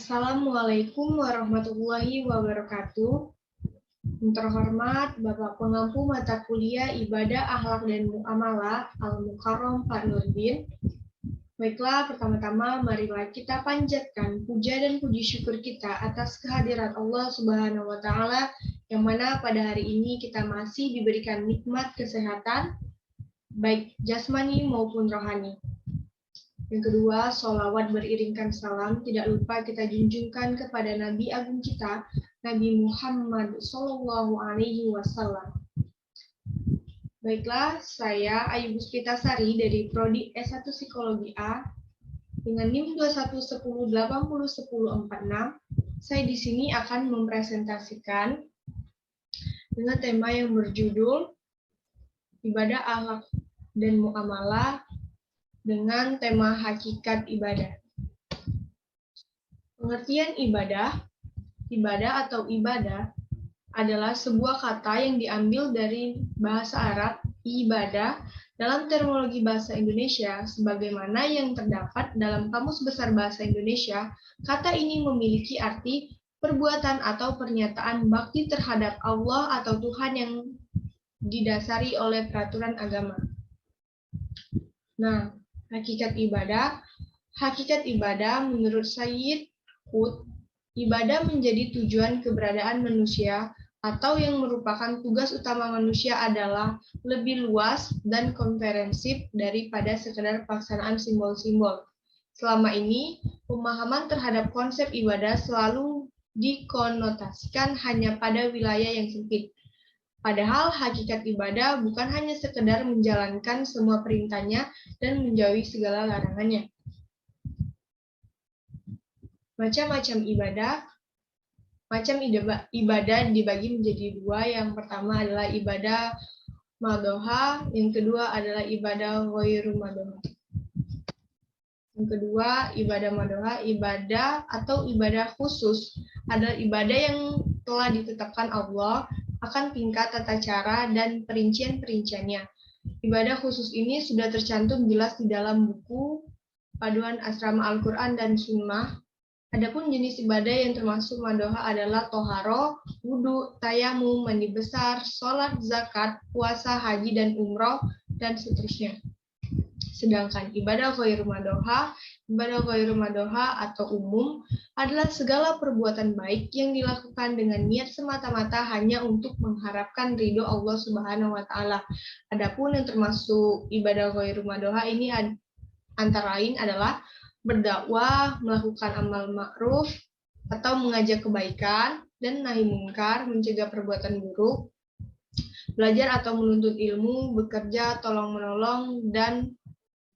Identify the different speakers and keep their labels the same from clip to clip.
Speaker 1: Assalamualaikum warahmatullahi wabarakatuh. Yang terhormat Bapak Pengampu Mata Kuliah Ibadah, Akhlak, dan Muamalah Al-Mukarram Pak Nurdin. Baiklah, pertama-tama marilah kita panjatkan puja dan puji syukur kita atas kehadiran Allah Subhanahu wa Ta'ala, yang mana pada hari ini kita masih diberikan nikmat kesehatan, baik jasmani maupun rohani. Yang kedua, sholawat beriringkan salam tidak lupa kita junjungkan kepada Nabi Agung kita, Nabi Muhammad Sallallahu Alaihi Wasallam. Baiklah, saya Ayu Puspitasari dari Prodi S1 Psikologi A dengan NIM 2110801046. Saya di sini akan mempresentasikan dengan tema yang berjudul Ibadah, Akhlak, dan Muamalah dengan tema hakikat ibadah. Pengertian ibadah atau ibadah adalah sebuah kata yang diambil dari bahasa Arab ibadah dalam terminologi bahasa Indonesia sebagaimana yang terdapat dalam Kamus Besar Bahasa Indonesia. Kata ini memiliki arti perbuatan atau pernyataan bakti terhadap Allah atau Tuhan yang didasari oleh peraturan agama. Nah, hakikat ibadah menurut Sayyid Qutb, ibadah menjadi tujuan keberadaan manusia atau yang merupakan tugas utama manusia adalah lebih luas dan komprehensif daripada sekedar pelaksanaan simbol-simbol. Selama ini, pemahaman terhadap konsep ibadah selalu dikonotasikan hanya pada wilayah yang sempit. Padahal hakikat ibadah bukan hanya sekedar menjalankan semua perintahnya dan menjauhi segala larangannya. Macam-macam ibadah dibagi menjadi dua. Yang pertama adalah ibadah madhoha, yang kedua adalah ibadah ghairu madhoha. Yang kedua, ibadah madhoha, ibadah atau ibadah khusus adalah ibadah yang telah ditetapkan Allah akan tingkat, tata cara, dan perincian-perinciannya. Ibadah khusus ini sudah tercantum jelas di dalam buku Paduan Asrama Al-Quran dan Sunnah. Adapun jenis ibadah yang termasuk madhoha adalah toharo, wudhu, tayamum, mandi besar, sholat, zakat, puasa, haji, dan umroh, dan seterusnya. Sedangkan ibadah ghairu madhoha atau umum adalah segala perbuatan baik yang dilakukan dengan niat semata-mata hanya untuk mengharapkan ridho Allah Subhanahu wa Ta'ala. Adapun yang termasuk ibadah ghairu madhoha ini antara lain adalah berdakwah, melakukan amal ma'ruf atau mengajak kebaikan dan nahi mungkar, mencegah perbuatan buruk, belajar atau menuntut ilmu, bekerja, tolong-menolong, dan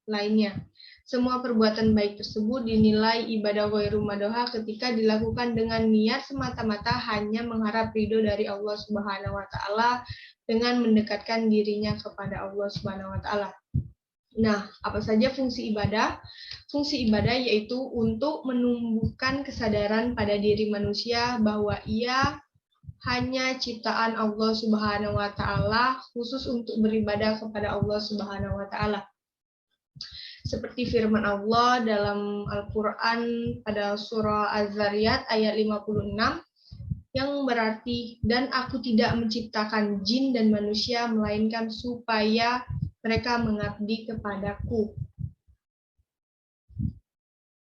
Speaker 1: lainnya. Semua perbuatan baik tersebut dinilai ibadah ghairu madhoha ketika dilakukan dengan niat semata-mata hanya mengharap ridho dari Allah Subhanahu wa Ta'ala dengan mendekatkan dirinya kepada Allah Subhanahu wa Ta'ala. Nah, apa saja fungsi ibadah? Fungsi ibadah yaitu untuk menumbuhkan kesadaran pada diri manusia bahwa ia hanya ciptaan Allah Subhanahu wa Ta'ala, khusus untuk beribadah kepada Allah Subhanahu wa Ta'ala. Seperti firman Allah dalam Al-Quran pada surah Az-Zariyat ayat 56, yang berarti, dan aku tidak menciptakan jin dan manusia, melainkan supaya mereka mengabdi kepadaku.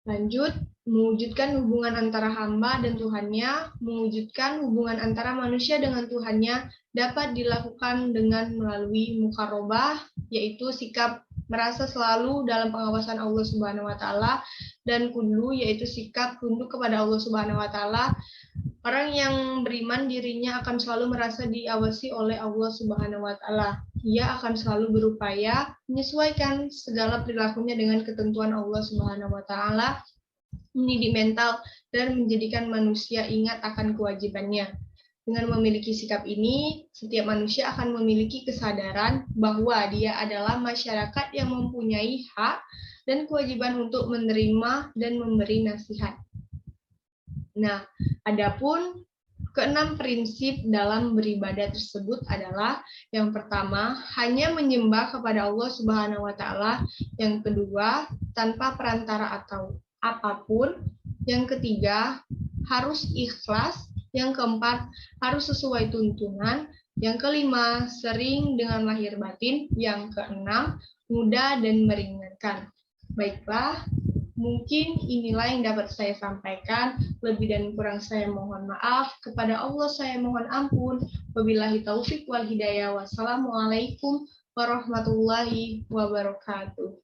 Speaker 1: Lanjut, mewujudkan hubungan antara hamba dan Tuhannya, mewujudkan hubungan antara manusia dengan Tuhannya dapat dilakukan dengan melalui muqarrabah, yaitu sikap merasa selalu dalam pengawasan Allah Subhanahu wa Ta'ala, dan kullu, yaitu sikap tunduk kepada Allah Subhanahu wa Ta'ala. Orang yang beriman dirinya akan selalu merasa diawasi oleh Allah Subhanahu wa Ta'ala. Ia akan selalu berupaya menyesuaikan segala perilakunya dengan ketentuan Allah Subhanahu wa Ta'ala, mendidik mental, dan menjadikan manusia ingat akan kewajibannya. Dengan memiliki sikap ini, setiap manusia akan memiliki kesadaran bahwa dia adalah masyarakat yang mempunyai hak dan kewajiban untuk menerima dan memberi nasihat. Nah, adapun keenam prinsip dalam beribadah tersebut adalah yang pertama, hanya menyembah kepada Allah Subhanahu wa Ta'ala. Yang kedua, tanpa perantara atau apapun. Yang ketiga, harus ikhlas. Yang keempat, harus sesuai tuntunan. Yang kelima, sering dengan lahir batin. Yang keenam, mudah dan meringankan. Baiklah, mungkin inilah yang dapat saya sampaikan. Lebih dan kurang saya mohon maaf. Kepada Allah saya mohon ampun. Wabillahi taufik wal hidayah. Wassalamualaikum warahmatullahi wabarakatuh.